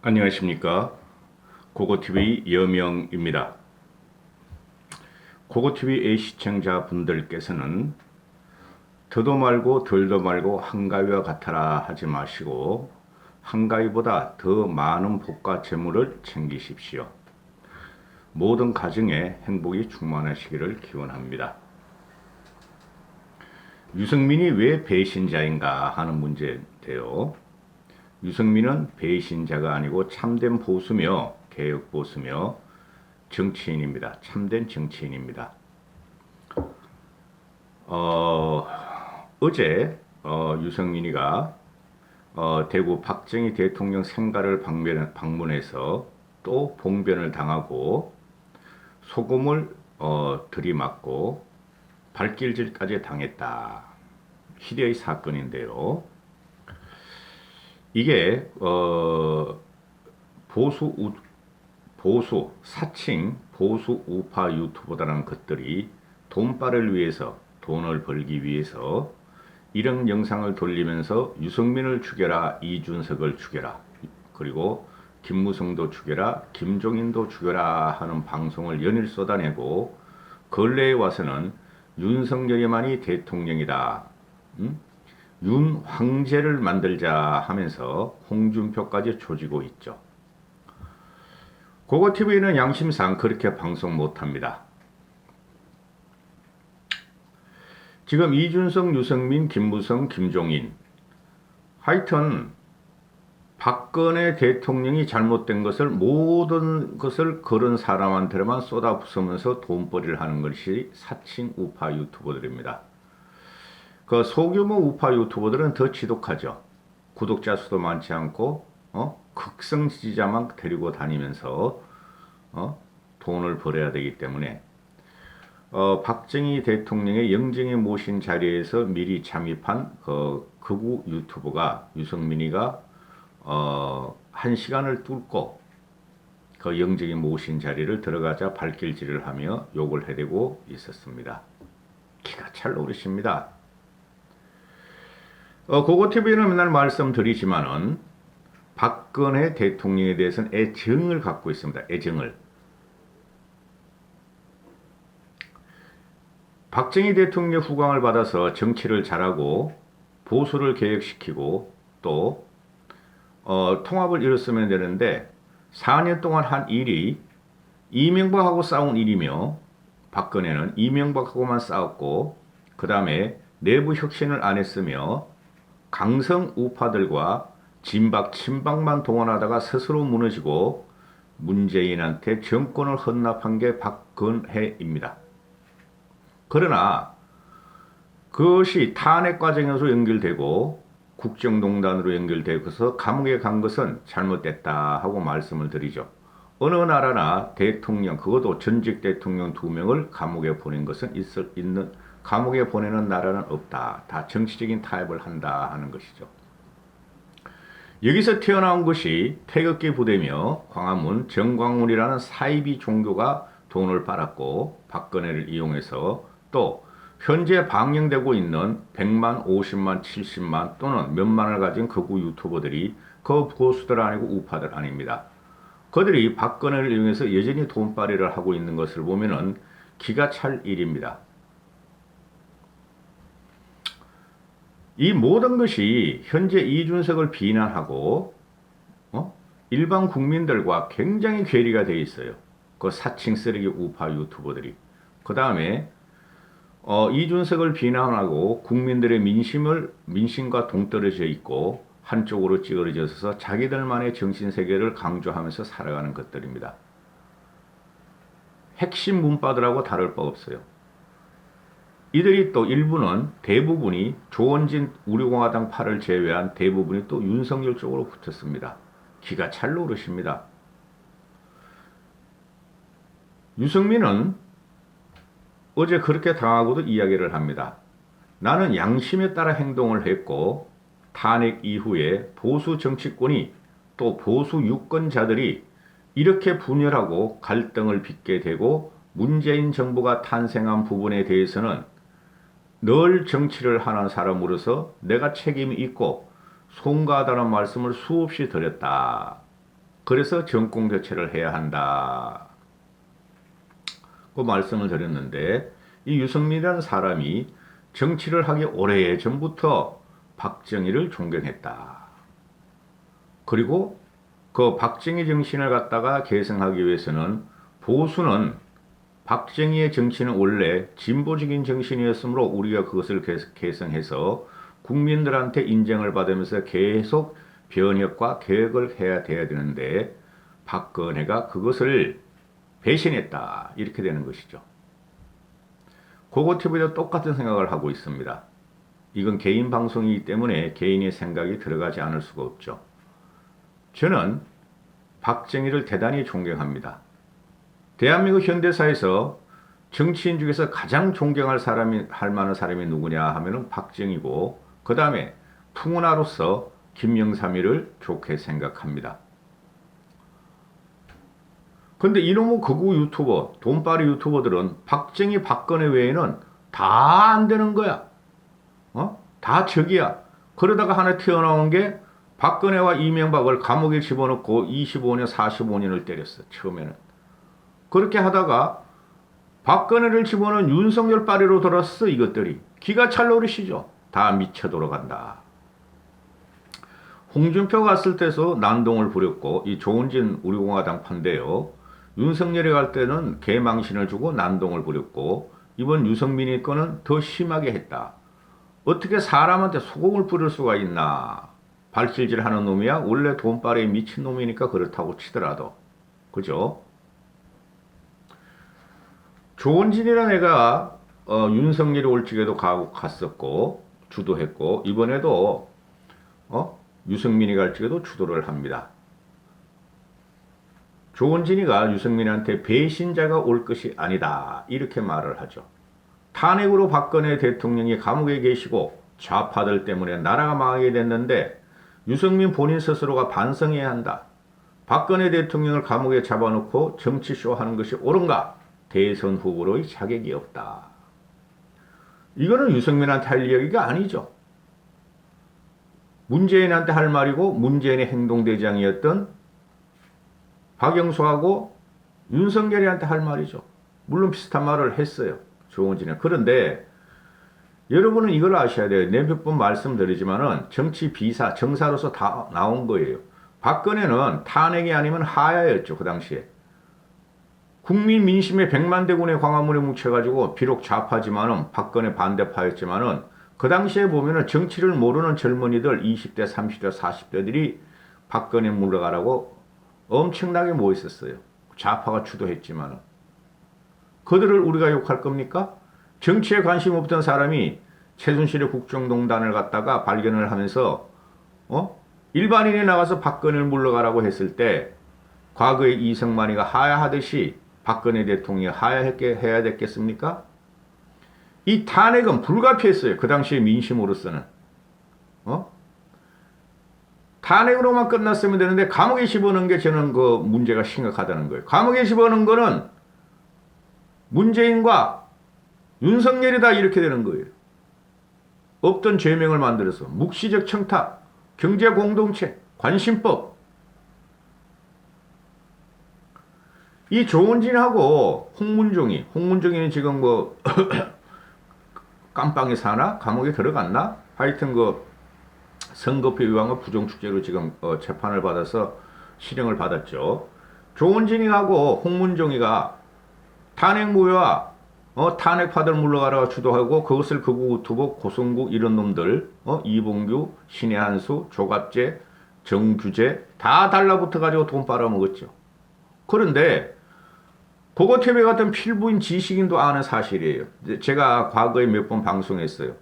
안녕하십니까. 고고TV 여명입니다. 고고TV의 시청자분들께서는 더도 말고 덜도 말고 한가위와 같아라 하지 마시고 한가위보다 더 많은 복과 재물을 챙기십시오. 모든 가정에 행복이 충만하시기를 기원합니다. 유승민이 왜 배신자인가 하는 문제인데요. 유승민은 배신자가 아니고 참된 보수며 개혁보수며 정치인입니다. 참된 정치인입니다. 어제 유승민이가 대구 박정희 대통령 생가를 방문해서 또 봉변을 당하고 소금을 들이맞고 발길질까지 당했다. 희대의 사건인데요. 이게 보수 사칭 보수 우파 유튜버라는 것들이 돈벌을 위해서 돈을 벌기 위해서 이런 영상을 돌리면서 유승민을 죽여라, 이준석을 죽여라, 그리고 김무성도 죽여라, 김종인도 죽여라 하는 방송을 연일 쏟아내고 근래에 와서는 윤석열이만이 대통령이다. 윤 황제를 만들자 하면서 홍준표까지 조지고 있죠. 고고TV는 양심상 그렇게 방송 못합니다. 지금 이준석, 유승민, 김무성, 김종인 하여튼 박근혜 대통령이 잘못된 것을 모든 것을 그런 사람한테만 쏟아부으면서 돈벌이를 하는 것이 사칭 우파 유튜버들입니다. 그 소규모 우파 유튜버들은 더 지독하죠. 구독자 수도 많지 않고 극성 지지자만 데리고 다니면서 돈을 벌어야 되기 때문에 박정희 대통령의 영정에 모신 자리에서 미리 잠입한 극우 유튜버가 유승민이가 1시간을 뚫고 그 영정에 모신 자리를 들어가자 발길질을 하며 욕을 해대고 있었습니다. 기가 찰 오르십니다. 고고TV는 맨날 말씀드리지만은 박근혜 대통령에 대해서는 애정을 갖고 있습니다. 애정을. 박정희 대통령 후광을 받아서 정치를 잘하고 보수를 개혁시키고 또 통합을 이뤘으면 되는데 4년 동안 한 일이 이명박하고 싸운 일이며 박근혜는 이명박하고만 싸웠고 그 다음에 내부 혁신을 안 했으며 강성 우파들과 진박, 친박만 동원하다가 스스로 무너지고 문재인한테 정권을 헌납한 게 박근혜입니다. 그러나 그것이 탄핵 과정에서 연결되고 국정농단으로 연결되어서 감옥에 간 것은 잘못됐다 하고 말씀을 드리죠. 어느 나라나 대통령, 그것도 전직 대통령 2명을 감옥에 보낸 것은 감옥에 보내는 나라는 없다. 다 정치적인 타협을 한다 하는 것이죠. 여기서 태어나온 것이 태극기 부대며 광화문 정광훈이라는 사이비 종교가 돈을 빨았고 박근혜를 이용해서 또 현재 방영되고 있는 100만, 50만, 70만 또는 몇만을 가진 극우 유튜버들이 그 보수들 아니고 우파들 아닙니다. 그들이 박근혜를 이용해서 여전히 돈벌이를 하고 있는 것을 보면은 기가 찰 일입니다. 이 모든 것이 현재 이준석을 비난하고 일반 국민들과 굉장히 괴리가 되어 있어요. 그 사칭 쓰레기 우파 유튜버들이. 그 다음에 이준석을 비난하고 국민들의 민심과 동떨어져 있고 한쪽으로 찌그러져서 자기들만의 정신세계를 강조하면서 살아가는 것들입니다. 핵심 문파들하고 다를 바 없어요. 이들이 또 일부는 대부분이 조원진 우리공화당 파를 제외한 대부분이 또 윤석열 쪽으로 붙었습니다. 기가 찰 오르십니다. 유승민은 어제 그렇게 당하고도 이야기를 합니다. 나는 양심에 따라 행동을 했고 탄핵 이후에 보수 정치권이 또 보수 유권자들이 이렇게 분열하고 갈등을 빚게 되고 문재인 정부가 탄생한 부분에 대해서는 늘 정치를 하는 사람으로서 내가 책임이 있고 송가하다는 말씀을 수없이 드렸다. 그래서 정권 교체를 해야 한다. 그 말씀을 드렸는데 이 유승민이라는 사람이 정치를 하기 오래전부터 박정희를 존경했다. 그리고 그 박정희 정신을 갖다가 계승하기 위해서는 보수는 박정희의 정신은 원래 진보적인 정신이었으므로 우리가 그것을 계승해서 국민들한테 인정을 받으면서 계속 변혁과 개혁을 해야 돼야 되는데 박근혜가 그것을 배신했다. 이렇게 되는 것이죠. 고고TV도 똑같은 생각을 하고 있습니다. 이건 개인 방송이기 때문에 개인의 생각이 들어가지 않을 수가 없죠. 저는 박정희를 대단히 존경합니다. 대한민국 현대사에서 정치인 중에서 가장 존경할 사람이, 할 만한 사람이 누구냐 하면은 박정희고, 그 다음에 풍운하로서 김영삼이를 좋게 생각합니다. 근데 이놈의 극우 유튜버, 돈바리 유튜버들은 박정희, 박근혜 외에는 다 안 되는 거야. 다 적이야. 그러다가 하나 튀어나온 게 박근혜와 이명박을 감옥에 집어넣고 25년, 45년을 때렸어. 처음에는. 그렇게 하다가 박근혜를 집어넣은 윤석열 빠리로 돌았어. 이것들이. 기가 찰 노릇이죠. 다 미쳐 돌아간다. 홍준표 갔을 때서 난동을 부렸고, 이 조은진 우리공화당 판대요. 윤석열이 갈 때는 개망신을 주고 난동을 부렸고, 이번 유승민이 거는 더 심하게 했다. 어떻게 사람한테 소금을 뿌릴 수가 있나. 발질질하는 놈이야. 원래 돈바리에 미친 놈이니까 그렇다고 치더라도. 그죠? 조은진이라는 애가 윤석열이 올 적에도 갔었고 주도했고, 이번에도 유승민이 갈 적에도 주도를 합니다. 조은진이가 유승민한테 배신자가 올 것이 아니다. 이렇게 말을 하죠. 탄핵으로 박근혜 대통령이 감옥에 계시고 좌파들 때문에 나라가 망하게 됐는데 유승민 본인 스스로가 반성해야 한다. 박근혜 대통령을 감옥에 잡아놓고 정치쇼 하는 것이 옳은가? 대선 후보로의 자격이 없다. 이거는 유승민한테 할 이야기가 아니죠. 문재인한테 할 말이고, 문재인의 행동대장이었던 박영수하고 윤석열이한테 할 말이죠. 물론 비슷한 말을 했어요. 조은진은. 그런데 여러분은 이걸 아셔야 돼요. 내 몇 번 말씀드리지만은 정치 비사, 정사로서 다 나온 거예요. 박근혜는 탄핵이 아니면 하야였죠. 그 당시에. 국민 민심의 100만 대군의 광화문에 뭉쳐가지고 비록 좌파지만은 박근혜 반대파였지만은 그 당시에 보면은 정치를 모르는 젊은이들 20대, 30대, 40대들이 박근혜 물러가라고 엄청나게 모여 있었어요. 좌파가 주도했지만은. 그들을 우리가 욕할 겁니까? 정치에 관심 없던 사람이 최순실의 국정농단을 갖다가 발견을 하면서 일반인이 나가서 박근혜를 물러가라고 했을 때 과거에 이승만이가 하야하듯이 박근혜 대통령이 하야해야 됐겠습니까? 이 탄핵은 불가피했어요. 그 당시에 민심으로서는. 탄핵으로만 끝났으면 되는데 감옥에 집어넣은 게 저는 그 문제가 심각하다는 거예요. 감옥에 집어넣은 거는 문재인과 윤석열이다 이렇게 되는 거예요. 없던 죄명을 만들어서 묵시적 청탁, 경제공동체, 관심법. 이 조은진하고 홍문종이는 지금 뭐 깜빵에 사나? 감옥에 들어갔나? 하여튼 그 선거표 위반과 부정축제로 지금 재판을 받아서 실형을 받았죠. 조은진이하고 홍문종이가 탄핵 무효와 탄핵파들 물러가라 주도하고 그것을 극우 유튜버 고성국 이런 놈들 이봉규, 신의 한수, 조갑재, 정규재 다 달라붙어 가지고 돈 빨아먹었죠. 그런데 고고TV 같은 필부인 지식인도 아는 사실이에요. 제가 과거에 몇 번 방송했어요.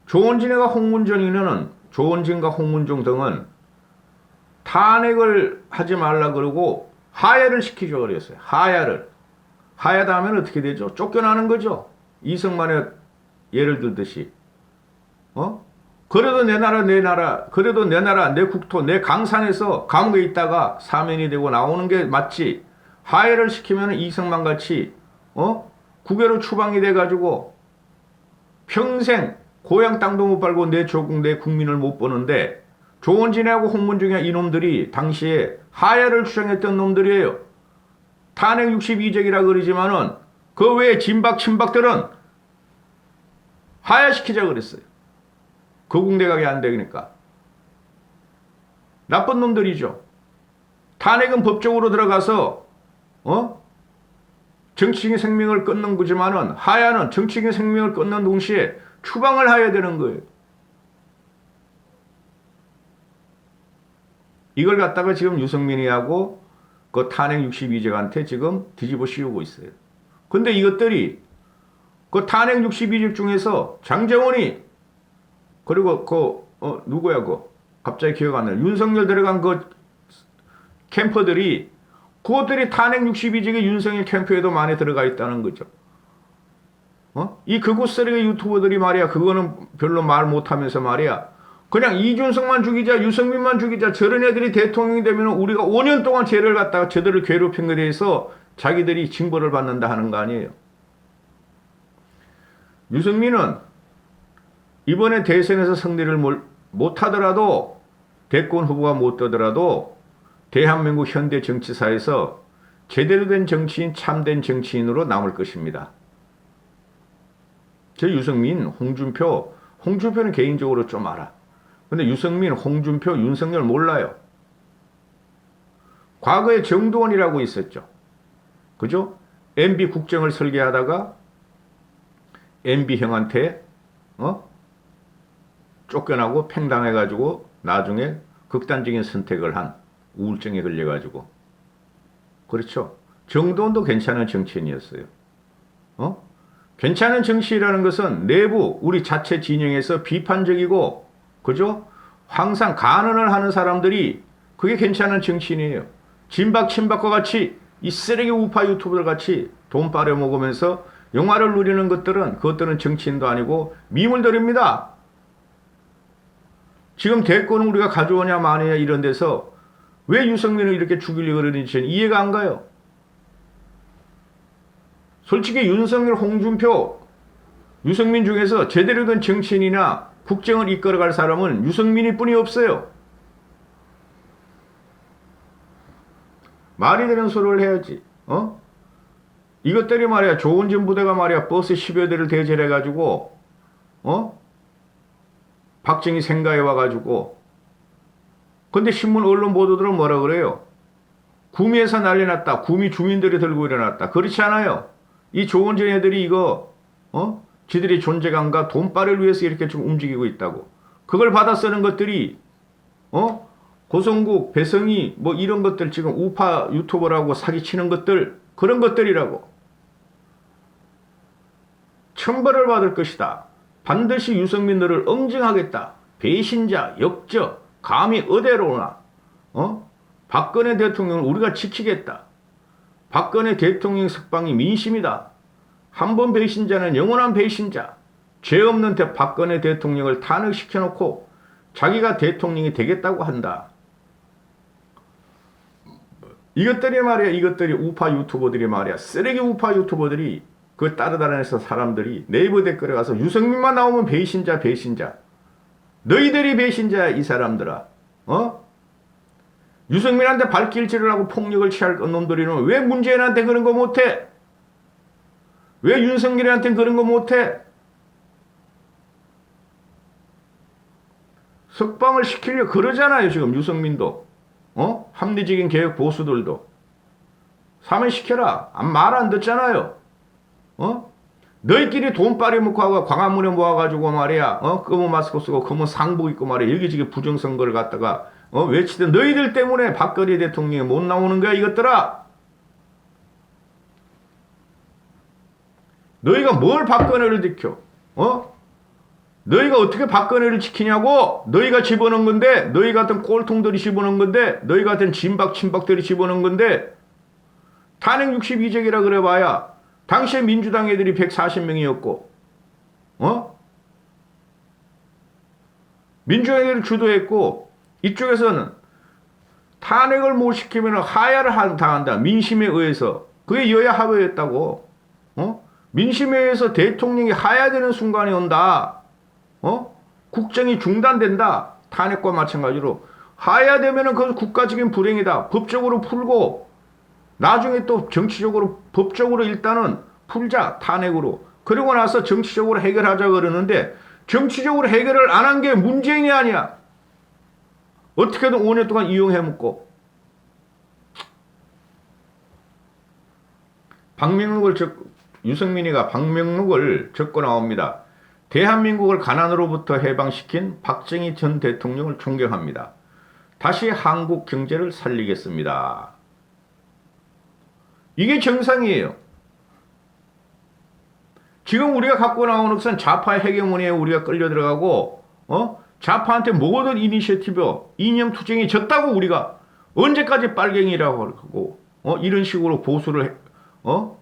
조은진과 홍문종 등은 탄핵을 하지 말라 그러고 하야를 시키죠 그랬어요. 하야다 하면 어떻게 되죠? 쫓겨나는 거죠. 이승만의 예를 들듯이. 그래도 내 나라, 내 국토, 내 강산에서 감옥에 있다가 사면이 되고 나오는 게 맞지. 하야를 시키면 이승만 같이, 국외로 추방이 돼가지고 평생 고향 땅도 못 팔고 내 조국, 내 국민을 못 보는데 조원진하고 홍문종이 이놈들이 당시에 하야를 주장했던 놈들이에요. 탄핵 62적이라 그러지만은 그 외에 진박 친박들은 하야시키자 그랬어요. 거국내각이 안 되니까. 나쁜 놈들이죠. 탄핵은 법적으로 들어가서 정치적인 생명을 끊는 거지만은 하야는 정치적인 생명을 끊는 동시에 추방을 해야 되는 거예요. 이걸 갖다가 지금 유승민이하고 그 탄핵 62적한테 지금 뒤집어 씌우고 있어요. 근데 이것들이 그 탄핵 62적 중에서 장제원이 그리고 누구야 갑자기 기억 안 나요. 윤석열 들어간 그 캠퍼들이 그것들이 탄핵 62적의 윤석열 캠프에도 많이 들어가 있다는 거죠. 이 극우 쓰레기 유튜버들이 말이야 그거는 별로 말 못하면서 말이야 그냥 이준석만 죽이자 유승민만 죽이자 저런 애들이 대통령이 되면 우리가 5년 동안 죄를 갖다가 저들을 괴롭힌 것에 대해서 자기들이 징벌을 받는다 하는 거 아니에요. 유승민은 이번에 대선에서 승리를 못하더라도 대권 후보가 못 되더라도 대한민국 현대 정치사에서 제대로 된 정치인 참된 정치인으로 남을 것입니다. 저 유승민, 홍준표는 개인적으로 좀 알아. 근데 유승민, 홍준표, 윤석열 몰라요. 과거에 정두원이라고 있었죠. 그죠? MB 국정을 설계하다가 MB 형한테 쫓겨나고 팽당해가지고 나중에 극단적인 선택을 한 우울증에 걸려가지고 그렇죠. 정두원도 괜찮은 정치인이었어요. 괜찮은 정치라는 것은 내부 우리 자체 진영에서 비판적이고 그죠? 항상 간언을 하는 사람들이 그게 괜찮은 정치인이에요. 진박 친박과 같이 이 쓰레기 우파 유튜브들 같이 돈 빨아먹으면서 영화를 누리는 그것들은 정치인도 아니고 미물들입니다. 지금 대권은 우리가 가져오냐 마느냐 이런 데서 왜 유승민을 이렇게 죽이려고 그러는지 저는 이해가 안 가요. 솔직히 윤석열, 홍준표, 유승민 중에서 제대로 된 정치인이나 국정을 이끌어갈 사람은 유승민이 뿐이 없어요. 말이 되는 소리를 해야지. 이것들이 말이야 조원진 부대가 말이야 버스 10여 대를 대절해가지고 박정희 생가에 와가지고 근데 신문 언론 보도들은 뭐라 그래요? 구미에서 난리 났다. 구미 주민들이 들고 일어났다. 그렇지 않아요. 이 조원진 애들이 이거 지들의 존재감과 돈빨을 위해서 이렇게 좀 움직이고 있다고. 그걸 받아 쓰는 것들이 고성국, 배성희 뭐 이런 것들 지금 우파 유튜버라고 사기치는 것들 그런 것들이라고. 천벌을 받을 것이다. 반드시 유승민 너를 응징하겠다. 배신자, 역적, 감히 어디로나 박근혜 대통령을 우리가 지키겠다. 박근혜 대통령 석방이 민심이다. 한 번 배신자는 영원한 배신자. 죄 없는 박근혜 대통령을 탄핵시켜놓고 자기가 대통령이 되겠다고 한다. 이것들이 말이야 이것들이 우파 유튜버들이 말이야 쓰레기 우파 유튜버들이 그 따라다니면서 사람들이 네이버 댓글에 가서 유승민만 나오면 배신자 너희들이 배신자야 이 사람들아. 유승민한테 발길질을 하고 폭력을 취할 놈들이는 왜 문재인한테 그런 거 못해? 왜 윤석열한테 그런 거 못해? 석방을 시키려고 그러잖아요 지금 유승민도. 합리적인 개혁 보수들도. 사면시켜라. 말 안 듣잖아요. 너희끼리 돈 빨아먹고 하고 광화문에 모아가지고 말이야 검은 마스크 쓰고 검은 상복 입고 말이야 여기저기 부정선거를 갖다가 외치던 너희들 때문에 박근혜 대통령이 못 나오는 거야 이것들아. 너희가 뭘 박근혜를 지켜? 너희가 어떻게 박근혜를 지키냐고? 너희가 집어넣은 건데 너희 같은 꼴통들이 집어넣은 건데 너희 같은 진박 친박들이 집어넣은 건데 탄핵 62적이라 그래봐야 당시에 민주당 애들이 140명이었고 민주당 애들이 주도했고 이쪽에서는 탄핵을 못 시키면 하야를 당한다. 민심에 의해서. 그게 여야 합의였다고. 민심에 의해서 대통령이 하야되는 순간이 온다. 국정이 중단된다. 탄핵과 마찬가지로 하야 되면은 그건 국가적인 불행이다. 법적으로 풀고 나중에 또 정치적으로 법적으로 일단은 풀자 탄핵으로. 그러고 나서 정치적으로 해결하자 그러는데 정치적으로 해결을 안 한 게 문재인이 아니야. 어떻게든 5년 동안 이용해 먹고. 유승민이가 박명록을 적고 나옵니다. 대한민국을 가난으로부터 해방시킨 박정희 전 대통령을 존경합니다. 다시 한국 경제를 살리겠습니다. 이게 정상이에요. 지금 우리가 갖고 나오는 것은 좌파의 헤게모니에 우리가 끌려 들어가고 좌파한테 모든 이니셔티브, 이념 투쟁이 졌다고 우리가 언제까지 빨갱이라고 하고 이런 식으로 보수를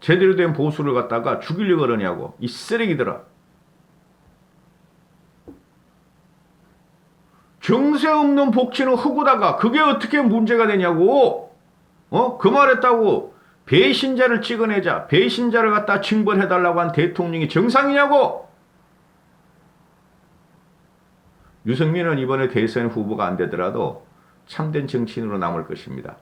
제대로 된 보수를 갖다가 죽이려고 그러냐고 이 쓰레기들아. 정세 없는 복지는 흑우다가 그게 어떻게 문제가 되냐고. 그 말했다고 배신자를 찍어내자. 배신자를 갖다 징벌해달라고 한 대통령이 정상이냐고. 유승민은 이번에 대선 후보가 안 되더라도 참된 정치인으로 남을 것입니다.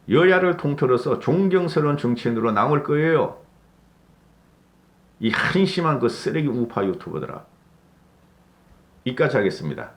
여야를 통틀어서 존경스러운 정치인으로 남을 거예요. 이 한심한 그 쓰레기 우파 유튜버들아. 이까지 하겠습니다.